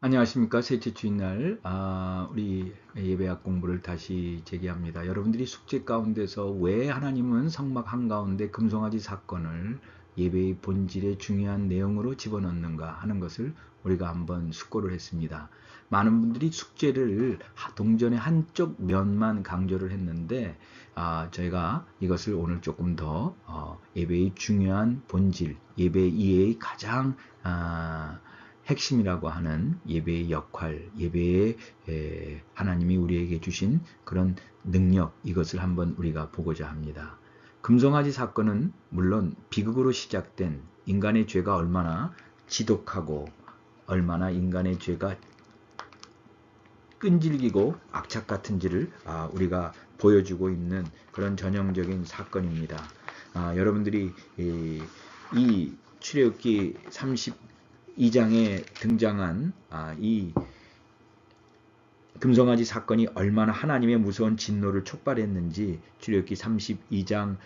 안녕하십니까. 셋째 주일날 우리 예배학 공부를 다시 재개합니다. 여러분들이 숙제 가운데서 왜 하나님은 성막 한가운데 금송아지 사건을 예배의 본질의 중요한 내용으로 집어넣는가 하는 것을 우리가 한번 숙고를 했습니다. 많은 분들이 숙제를 동전의 한쪽 면만 강조를 했는데 저희가 이것을 오늘 조금 더 예배의 중요한 본질, 예배 이해의 가장 핵심이라고 하는 예배의 역할, 예배의 하나님이 우리에게 주신 그런 능력, 이것을 한번 우리가 보고자 합니다. 금송아지 사건은 물론 비극으로 시작된 인간의 죄가 얼마나 지독하고 얼마나 인간의 죄가 끈질기고 악착 같은지를 우리가 보여주고 있는 그런 전형적인 사건입니다. 여러분들이 이 출애굽기 32장에 등장한 이 금송아지 사건이 얼마나 하나님의 무서운 진노를 촉발했는지 출애굽기 32장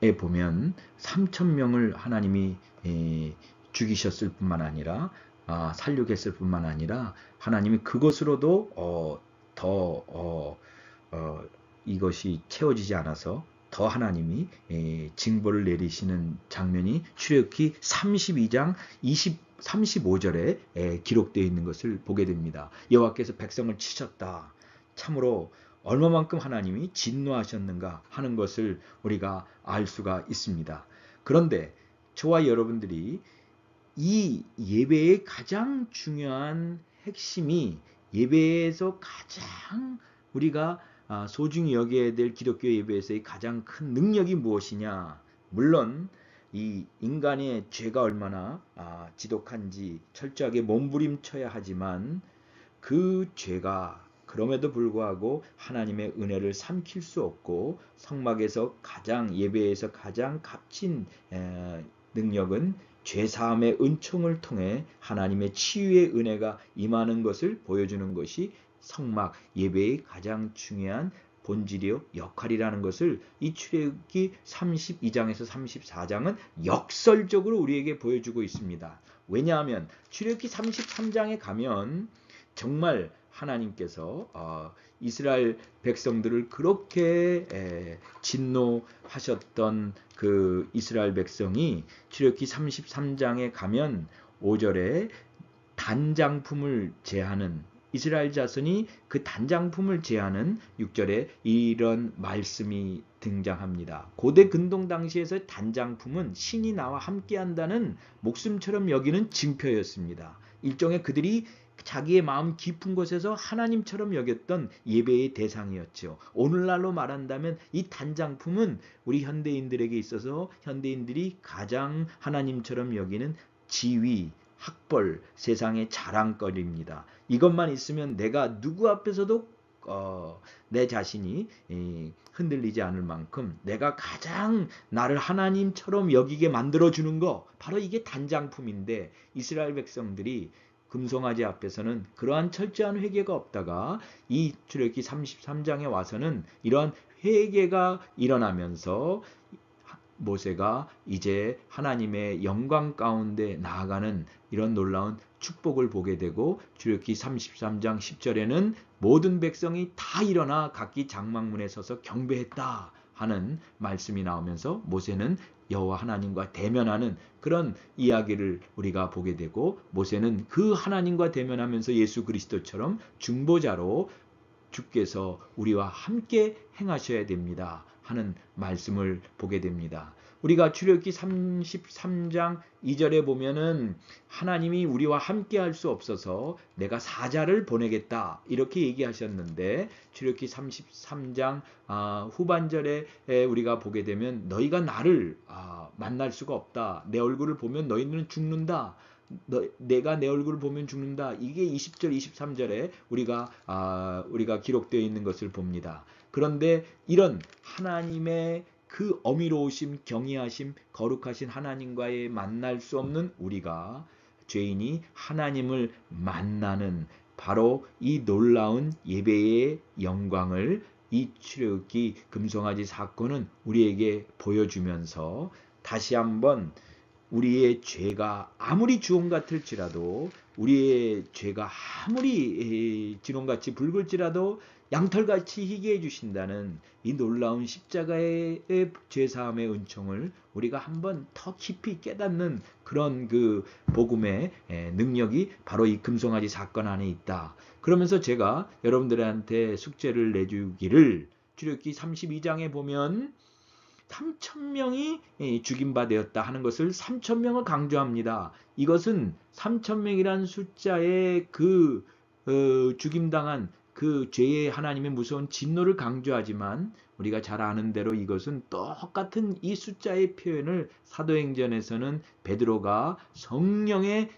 에 보면 3,000명을 하나님이 죽이셨을 뿐만 아니라 살육했을 뿐만 아니라 하나님이 그것으로도 이것이 채워지지 않아서 더 하나님이 징벌을 내리시는 장면이 출애굽기 32장 35절에 기록되어 있는 것을 보게 됩니다. 여호와께서 백성을 치셨다. 참으로 얼마만큼 하나님이 진노하셨는가 하는 것을 우리가 알 수가 있습니다. 그런데 저와 여러분들이 이 예배의 가장 중요한 핵심이 예배에서 가장 우리가 소중히 여겨야 될 기독교 예배에서의 가장 큰 능력이 무엇이냐? 물론 이 인간의 죄가 얼마나 지독한지 철저하게 몸부림쳐야 하지만 그 죄가 그럼에도 불구하고 하나님의 은혜를 삼킬 수 없고 성막에서 가장 예배에서 가장 값진 능력은 죄사함의 은총을 통해 하나님의 치유의 은혜가 임하는 것을 보여주는 것이 성막 예배의 가장 중요한 본질이요 역할이라는 것을 이 출애굽기 32장에서 34장은 역설적으로 우리에게 보여주고 있습니다. 왜냐하면 출애굽기 33장에 가면 정말 하나님께서 이스라엘 백성들을 그렇게 진노하셨던 그 이스라엘 백성이 출애굽기 33장에 가면 5절에 단장품을 제하는 이스라엘 자손이 그 단장품을 제하는 6절에 이런 말씀이 등장합니다. 고대 근동 당시에서 단장품은 신이 나와 함께한다는 목숨처럼 여기는 징표였습니다. 일종의 그들이 자기의 마음 깊은 곳에서 하나님처럼 여겼던 예배의 대상이었죠. 오늘날로 말한다면 이 단장품은 우리 현대인들에게 있어서 현대인들이 가장 하나님처럼 여기는 지위, 학벌, 세상의 자랑거리입니다. 이것만 있으면 내가 누구 앞에서도 내 자신이 흔들리지 않을 만큼 내가 가장 나를 하나님처럼 여기게 만들어주는 거 바로 이게 단장품인데 이스라엘 백성들이 금송아지 앞에서는 그러한 철저한 회개가 없다가 이 출애굽기 33장에 와서는 이러한 회개가 일어나면서 모세가 이제 하나님의 영광 가운데 나아가는 이런 놀라운 축복을 보게 되고 출애굽기 33장 10절에는 모든 백성이 다 일어나 각기 장막문에 서서 경배했다 하는 말씀이 나오면서 모세는 여호와 하나님과 대면하는 그런 이야기를 우리가 보게 되고 모세는 그 하나님과 대면하면서 예수 그리스도처럼 중보자로 주께서 우리와 함께 행하셔야 됩니다 하는 말씀을 보게 됩니다. 우리가 출애굽기 33장 2절에 보면은 하나님이 우리와 함께 할 수 없어서 내가 사자를 보내겠다 이렇게 얘기하셨는데 출애굽기 33장 후반절에 우리가 보게 되면 너희가 나를 만날 수가 없다. 내 얼굴을 보면 너희는 죽는다. 내가 내 얼굴을 보면 죽는다. 이게 20절, 23절에 우리가 기록되어 있는 것을 봅니다. 그런데 이런 하나님의 그 어미로우심, 경외하심, 거룩하신 하나님과의 만날 수 없는 우리가 죄인이 하나님을 만나는 바로 이 놀라운 예배의 영광을 이 출애굽기 금송아지 사건은 우리에게 보여주면서 다시 한번 우리의 죄가 아무리 주홍 같을지라도, 우리의 죄가 아무리 진홍같이 붉을지라도 양털같이 희게 해주신다는 이 놀라운 십자가의 죄사함의 은총을 우리가 한번 더 깊이 깨닫는 그런 그 복음의 능력이 바로 이 금송아지 사건 안에 있다. 그러면서 제가 여러분들한테 숙제를 내주기를, 출애굽기 32장에 보면 3,000명이 죽임바 되었다 하는 것을 3,000명을 강조합니다. 이것은 3,000명이라는 숫자의 그 죽임당한 그 죄의 하나님의 무서운 진노를 강조하지만, 우리가 잘 아는 대로 이것은 똑같은 이 숫자의 표현을 사도행전에서는 베드로가 성령에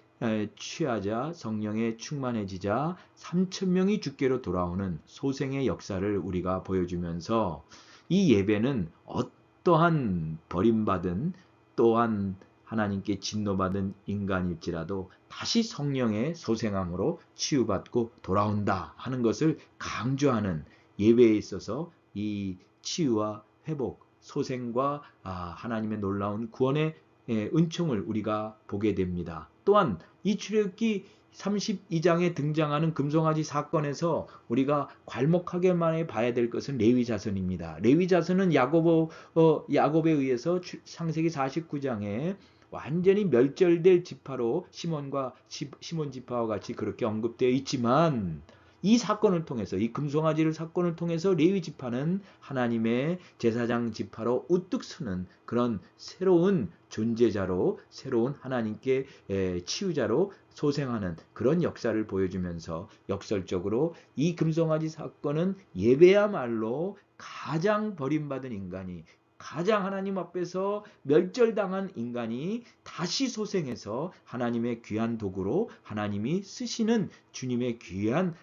취하자, 성령에 충만해지자 3,000명이 주께로 돌아오는 소생의 역사를 우리가 보여주면서, 이 예배는 어떠한 버림받은, 또한 하나님께 진노받은 인간일지라도 다시 성령의 소생함으로 치유받고 돌아온다 하는 것을 강조하는, 예배에 있어서 이 치유와 회복, 소생과 하나님의 놀라운 구원의 은총을 우리가 보게 됩니다. 또한 이 출애굽기 32장에 등장하는 금송아지 사건에서 우리가 괄목하게만 봐야 될 것은 레위 자손입니다. 레위 자손은 야곱에 의해서 창세기 49장에 완전히 멸절될 지파로 시몬 지파와 같이 그렇게 언급되어 있지만, 이 사건을 통해서, 이 금송아지를 사건을 통해서 레위 지파는 하나님의 제사장 지파로 우뚝 서는 그런 새로운 존재자로, 새로운 하나님께 치유자로 소생하는 그런 역사를 보여주면서, 역설적으로 이 금송아지 사건은 예배야말로 가장 버림받은 인간이, 가장 하나님 앞에서 멸절당한 인간이 다시 소생해서 하나님의 귀한 도구로 하나님이 쓰시는 주님의 귀한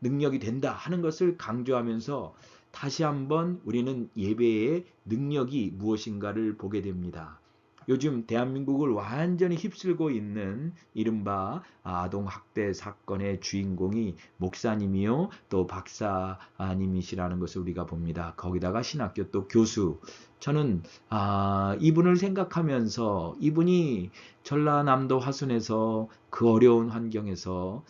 능력이 된다 하는 것을 강조하면서, 다시 한번 우리는 예배의 능력이 무엇인가를 보게 됩니다. 요즘 대한민국을 완전히 휩쓸고 있는 이른바 아동학대 사건의 주인공이 목사님이요 또 박사님이시라는 것을 우리가 봅니다. 거기다가 신학교 또 교수. 저는 이분을 생각하면서, 이분이 전라남도 화순에서 그 어려운 환경에서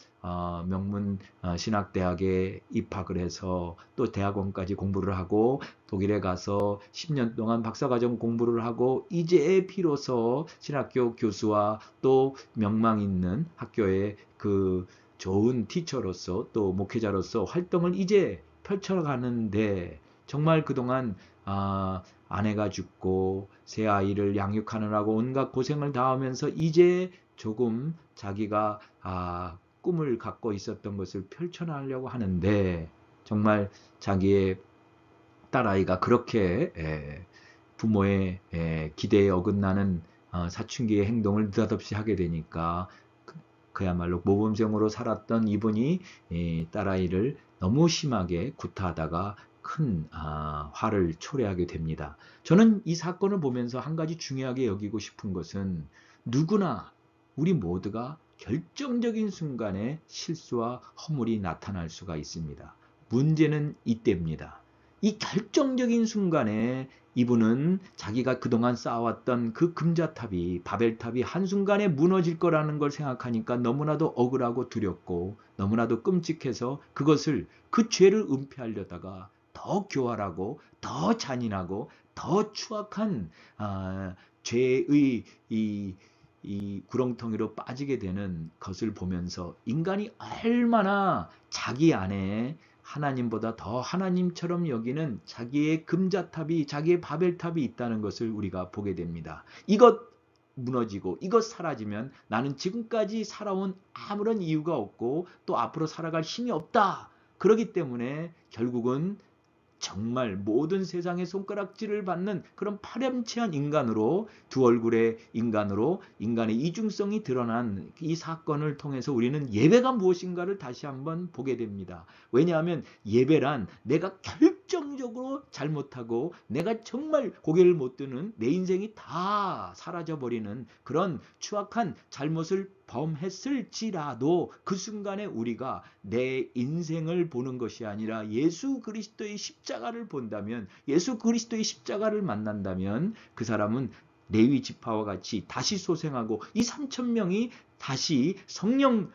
명문 신학대학에 입학을 해서 또 대학원까지 공부를 하고 독일에 가서 10년 동안 박사과정 공부를 하고, 이제 비로소 신학교 교수와 또 명망 있는 학교의 그 좋은 티처로서 또 목회자로서 활동을 이제 펼쳐가는데, 정말 그동안 아내가 죽고 새 아이를 양육하느라고 온갖 고생을 다하면서 이제 조금 자기가 꿈을 갖고 있었던 것을 펼쳐나가려고 하는데, 정말 자기의 딸아이가 그렇게 부모의 기대에 어긋나는 사춘기의 행동을 느닷없이 하게 되니까, 그야말로 모범생으로 살았던 이분이 딸아이를 너무 심하게 구타하다가 큰 화를 초래하게 됩니다. 저는 이 사건을 보면서 한 가지 중요하게 여기고 싶은 것은, 누구나 우리 모두가 결정적인 순간에 실수와 허물이 나타날 수가 있습니다. 문제는 이때입니다. 이 결정적인 순간에 이분은 자기가 그동안 쌓아왔던 그 금자탑이, 바벨탑이 한순간에 무너질 거라는 걸 생각하니까 너무나도 억울하고 두렵고 너무나도 끔찍해서 그것을, 그 죄를 은폐하려다가 더 교활하고 더 잔인하고 더 추악한 죄의 이 구렁텅이로 빠지게 되는 것을 보면서, 인간이 얼마나 자기 안에 하나님보다 더 하나님처럼 여기는 자기의 금자탑이, 자기의 바벨탑이 있다는 것을 우리가 보게 됩니다. 이것 무너지고 이것 사라지면 나는 지금까지 살아온 아무런 이유가 없고 또 앞으로 살아갈 힘이 없다. 그렇기 때문에 결국은 정말 모든 세상의 손가락질을 받는 그런 파렴치한 인간으로, 두 얼굴의 인간으로, 인간의 이중성이 드러난 이 사건을 통해서 우리는 예배가 무엇인가를 다시 한번 보게 됩니다. 왜냐하면 예배란 내가 결정적으로 잘못하고 내가 정말 고개를 못 드는, 내 인생이 다 사라져버리는 그런 추악한 잘못을 범했을지라도 그 순간에 우리가 내 인생을 보는 것이 아니라 예수 그리스도의 십자가를 본다면, 예수 그리스도의 십자가를 만난다면 그 사람은 레위 지파와 같이 다시 소생하고 이 3,000명이 다시 성령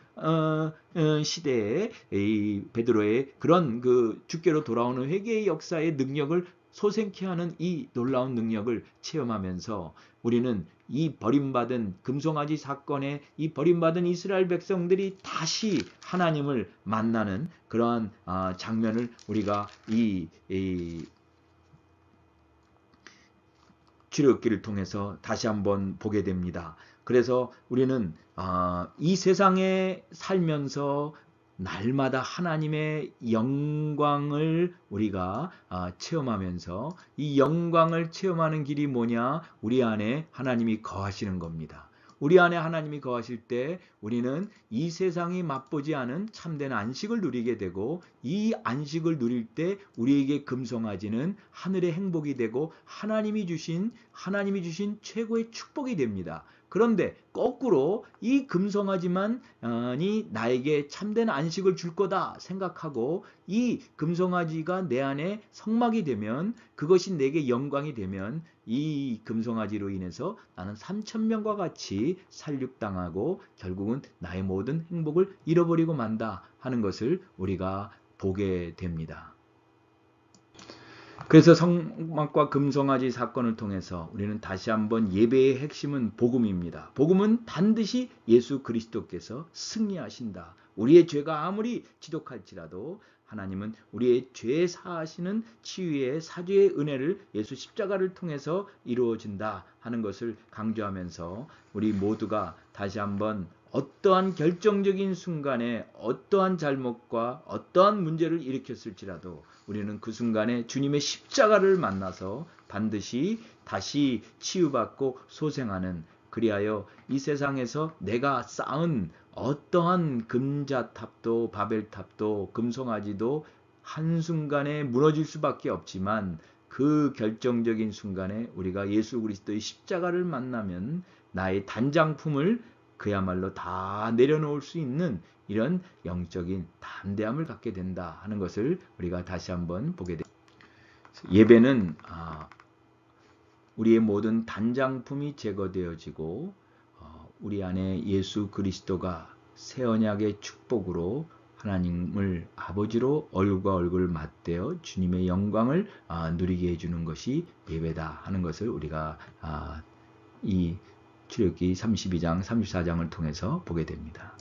시대에 이 베드로의 그런 그 주께로 돌아오는 회개의 역사의 능력을 소생케 하는 이 놀라운 능력을 체험하면서 우리는 이 버림받은 금송아지 사건에 이 버림받은 이스라엘 백성들이 다시 하나님을 만나는 그러한 장면을 우리가 이 출애굽기를 통해서 다시 한번 보게 됩니다. 그래서 우리는 이 세상에 살면서 날마다 하나님의 영광을 우리가 체험하면서 이 영광을 체험하는 길이 뭐냐? 우리 안에 하나님이 거하시는 겁니다. 우리 안에 하나님이 거하실 때 우리는 이 세상이 맛보지 않은 참된 안식을 누리게 되고 이 안식을 누릴 때 우리에게 금송아지는 하늘의 행복이 되고 하나님이 주신 최고의 축복이 됩니다. 그런데 거꾸로 이 금송아지만이 나에게 참된 안식을 줄 거다 생각하고 이 금송아지가 내 안에 성막이 되면 그것이 내게 영광이 되면 이 금송아지로 인해서 나는 3,000명과 같이 살육당하고 결국은 나의 모든 행복을 잃어버리고 만다 하는 것을 우리가 보게 됩니다. 그래서 성막과 금송아지 사건을 통해서 우리는 다시 한번 예배의 핵심은 복음입니다. 복음은 반드시 예수 그리스도께서 승리하신다. 우리의 죄가 아무리 지독할지라도 하나님은 우리의 죄 사하시는 치유의 사죄의 은혜를 예수 십자가를 통해서 이루어진다 하는 것을 강조하면서 우리 모두가 다시 한번 어떠한 결정적인 순간에 어떠한 잘못과 어떠한 문제를 일으켰을지라도 우리는 그 순간에 주님의 십자가를 만나서 반드시 다시 치유받고 소생하는, 그리하여 이 세상에서 내가 쌓은 어떠한 금자탑도 바벨탑도 금송아지도 한순간에 무너질 수밖에 없지만 그 결정적인 순간에 우리가 예수 그리스도의 십자가를 만나면 나의 단장품을 그야말로 다 내려놓을 수 있는 이런 영적인 담대함을 갖게 된다 하는 것을 우리가 다시 한번 보게 됩니다. 예배는 우리의 모든 단장품이 제거되어지고 우리 안에 예수 그리스도가 새 언약의 축복으로 하나님을 아버지로 얼굴과 얼굴을 맞대어 주님의 영광을 누리게 해주는 것이 예배다 하는 것을 우리가 이 출애굽기 32장, 34장을 통해서 보게 됩니다.